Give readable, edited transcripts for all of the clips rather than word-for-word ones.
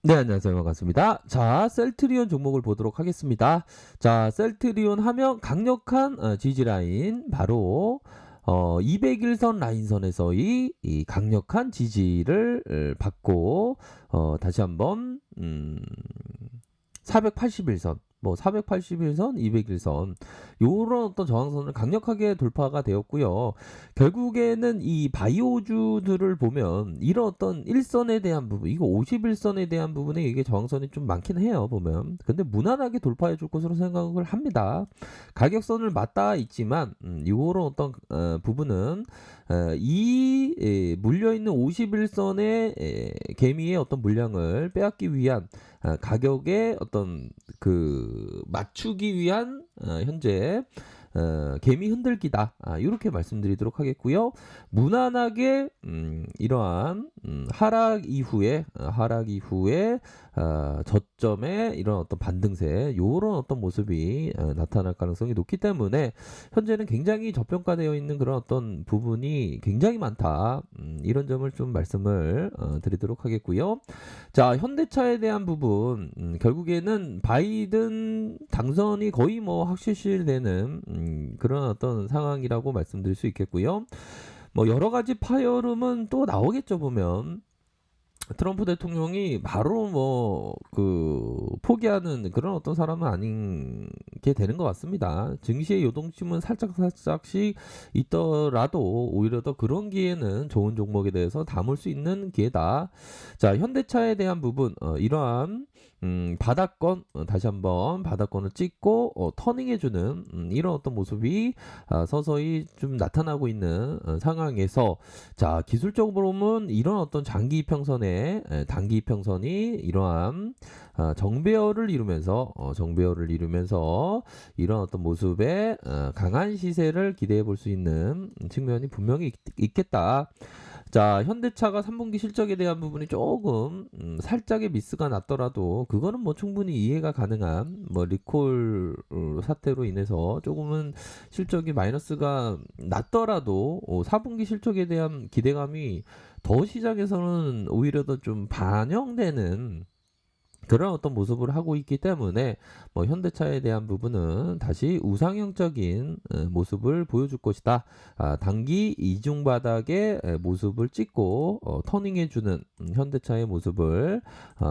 네, 안녕하세요. 반갑습니다. 자, 셀트리온 종목을 보도록 하겠습니다. 자, 셀트리온 하면 강력한 지지 라인 바로 200일선 라인선에서의 이 강력한 지지를 받고 다시 한번 481선 뭐 481선, 201선 요런 어떤 저항선을 강력하게 돌파가 되었고요. 결국에는 이 바이오주들을 보면 이런 어떤 일선에 대한 부분, 이거 51선에 대한 부분에 이게 저항선이 좀 많긴 해요, 보면. 근데 무난하게 돌파해 줄 것으로 생각을 합니다. 가격선을 맞닿아 있지만 요런 어떤 부분은 물려 있는 51선의 개미의 어떤 물량을 빼앗기 위한 가격의 어떤 그 맞추기 위한 현재 개미 흔들기다. 이렇게 말씀드리도록 하겠고요. 무난하게 이러한 하락 이후에 저점에 이런 어떤 반등세 요런 어떤 모습이 나타날 가능성이 높기 때문에 현재는 굉장히 저평가되어 있는 그런 어떤 부분이 굉장히 많다. 이런 점을 좀 말씀을 드리도록 하겠고요. 자, 현대차에 대한 부분, 결국에는 바이든 당선이 거의 뭐 확실시되는 그런 어떤 상황이라고 말씀드릴 수 있겠고요. 뭐 여러 가지 파열음은 또 나오겠죠, 보면. 트럼프 대통령이 바로 뭐 포기하는 그런 어떤 사람은 아닌 게 되는 것 같습니다. 증시의 요동침은 살짝씩 있더라도 오히려 더 그런 기회는 좋은 종목에 대해서 담을 수 있는 기회다. 자, 현대차에 대한 부분 이러한 바닥권 다시 한번 바닥권을 찍고 터닝해주는 이런 어떤 모습이 서서히 좀 나타나고 있는 상황에서 자, 기술적으로 보면 이런 어떤 장기 이평선에 단기 이평선이 이러한 정배열을 이루면서 이런 어떤 모습의 강한 시세를 기대해 볼 수 있는 측면이 분명히 있겠다. 자, 현대차가 3분기 실적에 대한 부분이 조금 살짝의 미스가 났더라도 그거는 뭐 충분히 이해가 가능한 뭐 리콜 사태로 인해서 조금은 실적이 마이너스가 났더라도 4분기 실적에 대한 기대감이 더 시장에서는 오히려 더 좀 반영되는 그런 어떤 모습을 하고 있기 때문에 뭐 현대차에 대한 부분은 다시 우상향적인 모습을 보여줄 것이다. 단기 이중 바닥의 모습을 찍고 터닝해주는 현대차의 모습을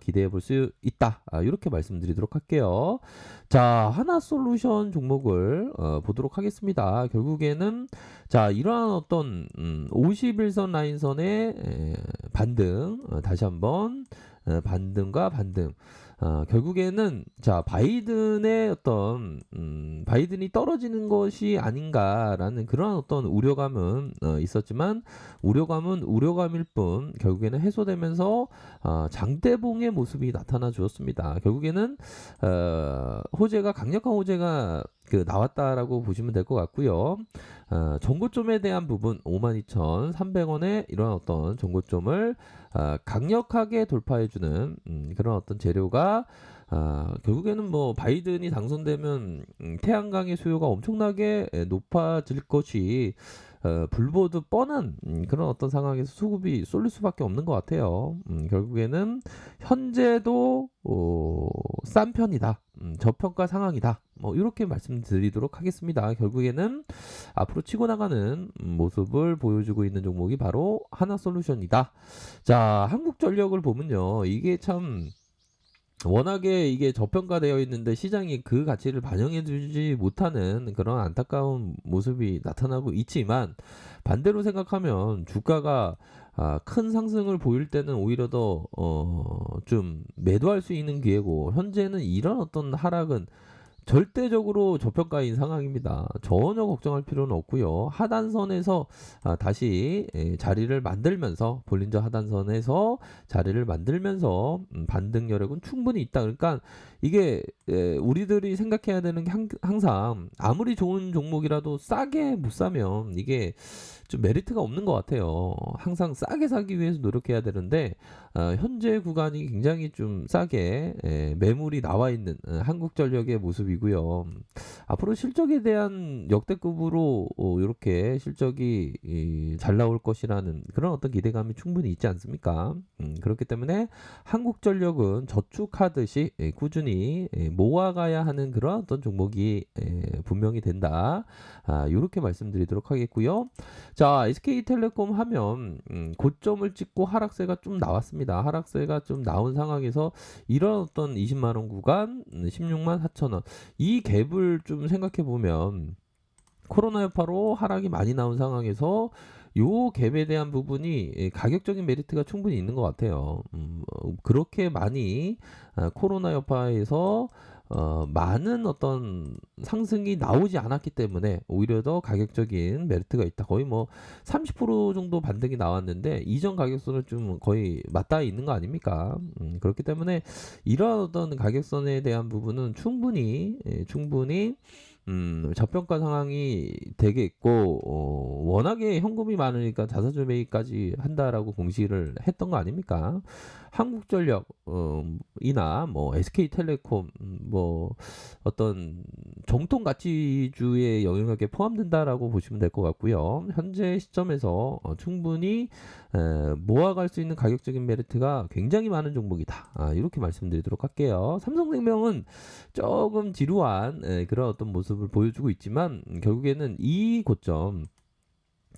기대해 볼 수 있다. 이렇게 말씀드리도록 할게요. 자, 하나솔루션 종목을 보도록 하겠습니다. 결국에는 자, 이러한 어떤 51선 라인선의 반등 다시 한번 반등과 반등. 결국에는 자 바이든의 어떤 바이든이 떨어지는 것이 아닌가라는 그런 어떤 우려감은 있었지만 우려감은 우려감일 뿐 결국에는 해소되면서 장대봉의 모습이 나타나 주었습니다. 결국에는 강력한 호재가 나왔다라고 보시면 될 것 같고요. 정고점에 대한 부분 52,300원의 이런 어떤 정고점을 강력하게 돌파해주는 그런 어떤 재료가 결국에는 뭐 바이든이 당선되면 태양광의 수요가 엄청나게 높아질 것이 불보듯 뻔한 그런 어떤 상황에서 수급이 쏠릴 수밖에 없는 것 같아요. 결국에는 현재도 싼 편이다. 저평가 상황이다. 뭐 이렇게 말씀드리도록 하겠습니다. 결국에는 앞으로 치고 나가는 모습을 보여주고 있는 종목이 바로 하나솔루션이다. 자, 한국전력을 보면요. 이게 참 워낙에 이게 저평가되어 있는데 시장이 그 가치를 반영해주지 못하는 그런 안타까운 모습이 나타나고 있지만 반대로 생각하면 주가가 큰 상승을 보일 때는 오히려 더 좀 매도할 수 있는 기회고 현재는 이런 어떤 하락은 절대적으로 저평가인 상황입니다. 전혀 걱정할 필요는 없고요. 하단선에서 다시 자리를 만들면서 볼린저 하단선에서 자리를 만들면서 반등 여력은 충분히 있다. 그러니까 이게 우리들이 생각해야 되는 게 항상 아무리 좋은 종목이라도 싸게 못 사면 이게 좀 메리트가 없는 것 같아요. 항상 싸게 사기 위해서 노력해야 되는데 현재 구간이 굉장히 좀 싸게 매물이 나와 있는 한국전력의 모습이고요. 앞으로 실적에 대한 역대급으로 요렇게 실적이 잘 나올 것이라는 그런 어떤 기대감이 충분히 있지 않습니까? 그렇기 때문에 한국전력은 저축하듯이 꾸준히 모아가야 하는 그런 어떤 종목이 분명히 된다. 요렇게 말씀드리도록 하겠고요. 자, SK텔레콤 하면 고점을 찍고 하락세가 좀 나왔습니다. 하락세가 좀 나온 상황에서 이런 어떤 20만 원 구간, 16만 4천 원. 이 갭을 좀 생각해 보면 코로나 여파로 하락이 많이 나온 상황에서 요 갭에 대한 부분이 가격적인 메리트가 충분히 있는 것 같아요. 그렇게 많이 코로나 여파에서 많은 어떤 상승이 나오지 않았기 때문에 오히려 더 가격적인 메리트가 있다. 거의 뭐 30% 정도 반등이 나왔는데 이전 가격선을 좀 거의 맞닿아 있는 거 아닙니까? 그렇기 때문에 이런 어떤 가격선에 대한 부분은 충분히 저평가 상황이 되겠고 워낙에 현금이 많으니까 자사주 매입까지 한다라고 공시를 했던 거 아닙니까? 한국전력 이나 뭐 SK텔레콤 뭐 어떤 정통 가치주의 영역에 포함된다라고 보시면 될 것 같고요. 현재 시점에서 충분히 모아갈 수 있는 가격적인 메리트가 굉장히 많은 종목이다. 이렇게 말씀드리도록 할게요. 삼성생명은 조금 지루한 그런 어떤 모습을 보여주고 있지만 결국에는 이 고점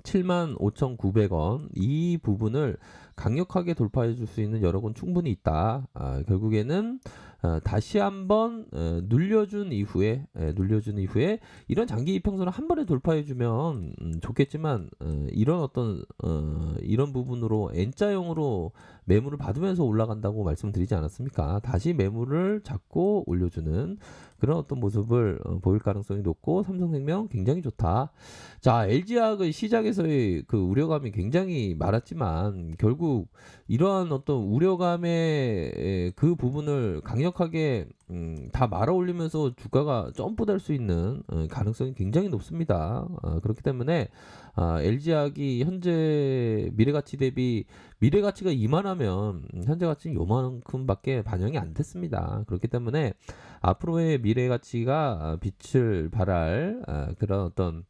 75,900원 이 부분을 강력하게 돌파해 줄 수 있는 여력은 충분히 있다. 결국에는 다시 한번 눌려준 이후에 이런 장기 이평선을 한 번에 돌파해 주면 좋겠지만 이런 어떤 이런 부분으로 N자형으로 매물을 받으면서 올라간다고 말씀드리지 않았습니까? 다시 매물을 잡고 올려주는 그런 어떤 모습을 보일 가능성이 높고 삼성생명 굉장히 좋다. 자, LG화학의 시장에서의 그 우려감이 굉장히 많았지만 결국 이러한 어떤 우려감의 그 부분을 강력하게 다 말아 올리면서 주가가 점프될 수 있는 가능성이 굉장히 높습니다. 그렇기 때문에 LG화학이 현재 미래가치 대비 미래가치가 이만하면 현재 가치는 요만큼밖에 반영이 안 됐습니다. 그렇기 때문에 앞으로의 미래가치가 빛을 발할 그런 어떤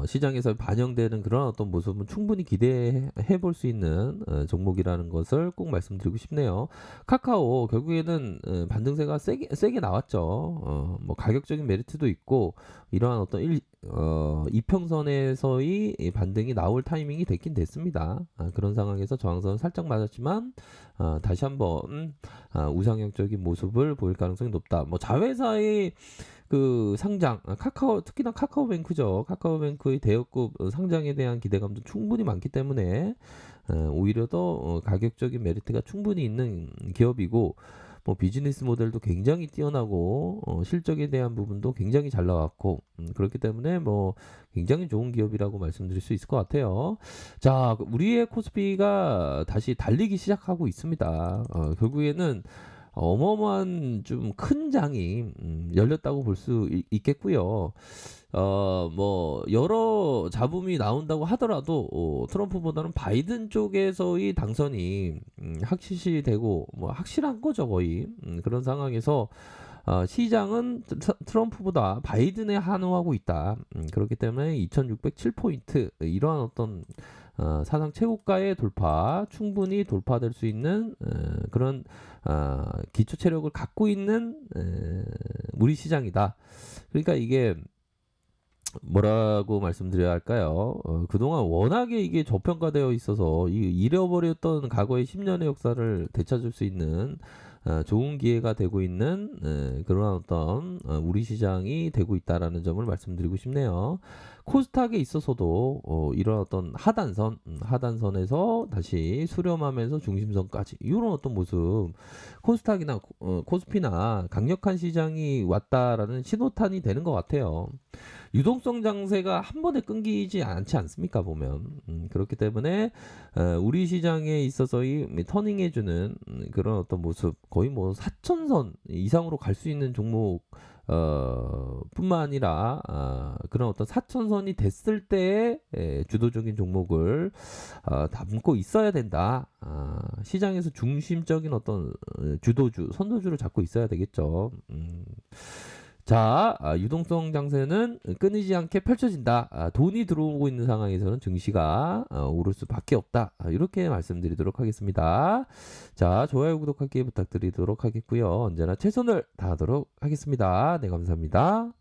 시장에서 반영되는 그런 어떤 모습은 충분히 기대해 볼 수 있는 종목이라는 것을 꼭 말씀드리고 싶네요. 카카오 결국에는 반등세가 세게 나왔죠. 뭐 가격적인 메리트도 있고 이러한 어떤 이평선에서의 이 반등이 나올 타이밍이 됐긴 됐습니다. 그런 상황에서 저항선은 살짝 맞았지만 다시 한번 우상향적인 모습을 보일 가능성이 높다. 뭐 자회사의 그 상장, 카카오 특히나 카카오뱅크죠. 카카오뱅크의 대여급 상장에 대한 기대감도 충분히 많기 때문에 오히려 더 가격적인 메리트가 충분히 있는 기업이고 뭐 비즈니스 모델도 굉장히 뛰어나고 실적에 대한 부분도 굉장히 잘 나왔고 그렇기 때문에 뭐 굉장히 좋은 기업이라고 말씀드릴 수 있을 것 같아요. 자, 우리의 코스피가 다시 달리기 시작하고 있습니다. 결국에는 어마어마한 좀 큰 장이 열렸다고 볼 수 있겠고요. 뭐 여러 잡음이 나온다고 하더라도 트럼프보다는 바이든 쪽에서의 당선이 확실시 되고 뭐 확실한 거죠 거의. 그런 상황에서 시장은 트럼프보다 바이든에 한호하고 있다. 그렇기 때문에 2607포인트 이러한 어떤 사상 최고가의 돌파 충분히 돌파될 수 있는 그런 기초 체력을 갖고 있는 우리 시장이다. 그러니까 이게 뭐라고 말씀드려야 할까요? 그동안 워낙에 이게 저평가되어 있어서 잃어버렸던 과거의 10년의 역사를 되찾을 수 있는 좋은 기회가 되고 있는 그런 어떤 우리 시장이 되고 있다라는 점을 말씀드리고 싶네요. 코스닥에 있어서도 이런 어떤 하단선에서 다시 수렴하면서 중심선까지 이런 어떤 모습 코스닥이나 코스피나 강력한 시장이 왔다라는 신호탄이 되는 것 같아요. 유동성 장세가 한 번에 끊기지 않지 않습니까 보면 그렇기 때문에 우리 시장에 있어서의 터닝해주는 그런 어떤 모습 거의 뭐 4천선 이상으로 갈 수 있는 종목 뿐만 아니라 그런 어떤 사천선이 됐을 때의 주도적인 종목을 담고 있어야 된다. 시장에서 중심적인 어떤 주도주, 선도주를 잡고 있어야 되겠죠. 자, 유동성 장세는 끊이지 않게 펼쳐진다. 돈이 들어오고 있는 상황에서는 증시가 오를 수밖에 없다. 이렇게 말씀드리도록 하겠습니다. 자, 좋아요, 구독하기 부탁드리도록 하겠고요. 언제나 최선을 다하도록 하겠습니다. 네, 감사합니다.